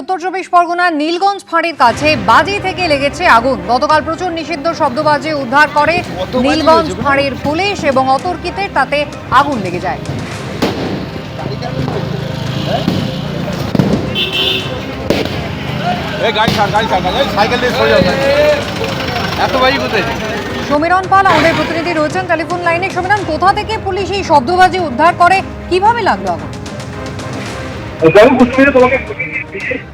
উত্তর চব্বিশ পরগনার নীলগঞ্জ ফাঁড়ির কাছে বাজি থেকে লেগেছে আগুন। গতকাল প্রচুর নিষিদ্ধ শব্দবাজি উদ্ধার করে নীলগঞ্জ ফাঁড়ির পুলিশ এবং অতর্কিতে তাতে আগুন লেগে যায়। সমীরণ পাল আমাদের প্রতিনিধি রয়েছেন টেলিফোন লাইনে। সমীরণ, কোথা থেকে পুলিশ এই শব্দবাজি উদ্ধার করে, কিভাবে লাগলো আগুন?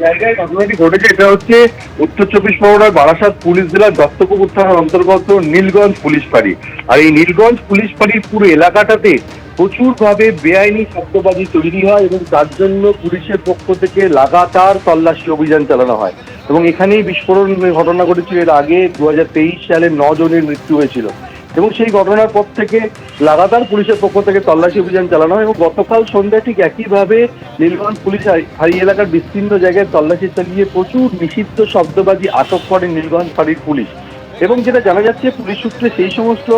জায়গায় ঘটনাটি ঘটেছে, এটা হচ্ছে উত্তর চব্বিশ পরগনার বারাসাত পুলিশ জেলার দত্তপুকুর থানার অন্তর্গত নীলগঞ্জ পুলিশ ফাঁড়ি। আর এই নীলগঞ্জ পুলিশ ফাঁড়ির পুরো এলাকাটাতে প্রচুর ভাবে বেআইনি শব্দবাজি তৈরি হয় এবং তার জন্য পুলিশের পক্ষ থেকে লাগাতার তল্লাশি অভিযান চালানো হয় এবং এখানেই বিস্ফোরণ ঘটনা ঘটেছিল। এর আগে 2023 সালে 9 জনের মৃত্যু হয়েছিল এবং সেই ঘটনার পর থেকে লাগাতার পুলিশের পক্ষ থেকে তল্লাশি অভিযান চালানো হয় এবং গতকাল সন্ধ্যায় ঠিক একইভাবে নীলগঞ্জ পুলিশ ফাঁড়ি এলাকার বিস্তীর্ণ জায়গায় তল্লাশি চালিয়ে প্রচুর নিষিদ্ধ শব্দবাজি আটক করে নীলগঞ্জ ফাঁড়ির পুলিশ। এবং যেটা জানা যাচ্ছে পুলিশ সূত্রে, সেই সমস্ত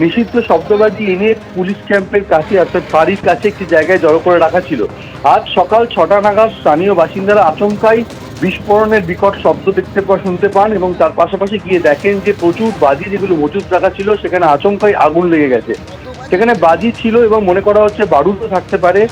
নিষিদ্ধ শব্দবাজি এনে পুলিশ ক্যাম্পের কাছে অর্থাৎ ফাঁড়ির কাছে একটি জায়গায় জড়ো করে রাখা ছিল। আজ সকাল 6টা নাগাদ স্থানীয় বাসিন্দারা আচমকাই বিস্ফোরণের বিকট শব্দ শুনতে পান এবং তার পাশাপাশি গিয়ে দেখেন যে প্রচুর বাজি যেগুলো মজুত রাখা ছিল সেখানে আচমকাই আগুন লেগে গেছে। সেখানে বাজি ছিল এবং মনে করা হচ্ছে বারুদও থাকতে পারে।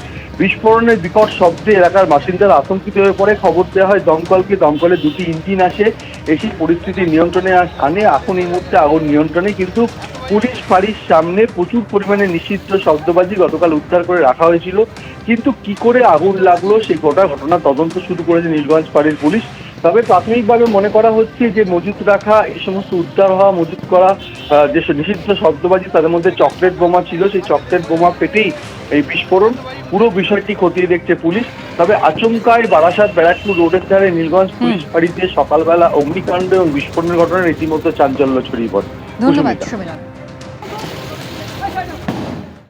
বিস্ফোরণের বিকট শব্দে এলাকার বাসিন্দারা আতঙ্কিত হয়ে পড়ে। খবর দেওয়া হয় দমকলকে। দমকলে 2টি ইঞ্জিন এসে পরিস্থিতি নিয়ন্ত্রণে আনে। এখন এই মুহূর্তে আগুন নিয়ন্ত্রণে, কিন্তু পুলিশ ফাঁড়ির সামনে প্রচুর পরিমাণে নিষিদ্ধ শব্দবাজি গতকাল উদ্ধার করে রাখা হয়েছিল। কিন্তু কি করে আগুন লাগলো সেই ঘটনা তদন্ত শুরু করেছে নীলগঞ্জ ফাঁড়ির পুলিশ। তবে প্রাথমিকভাবে মনে করা হচ্ছে যে মজুত রাখা এই সমস্ত উদ্ধার হওয়া মজুত করা যে নিষিদ্ধ শব্দবাজি তাদের মধ্যে চকলেট বোমা ছিল। সেই চকলেট বোমা পেটেই এই বিস্ফোরণ। পুরো বিষয়টি খতিয়ে দেখছে পুলিশ। তবে আচমকায় বারাসাত ব্যারাকপুর রোডের ধারে নীলগঞ্জ পুলিশ ফাঁড়িতে সকালবেলা অগ্নিকাণ্ড এবং বিস্ফোরণের ঘটনায় রীতিমতো চাঞ্চল্য ছড়িয়ে পড়ে। ধন্যবাদ সমীরণ।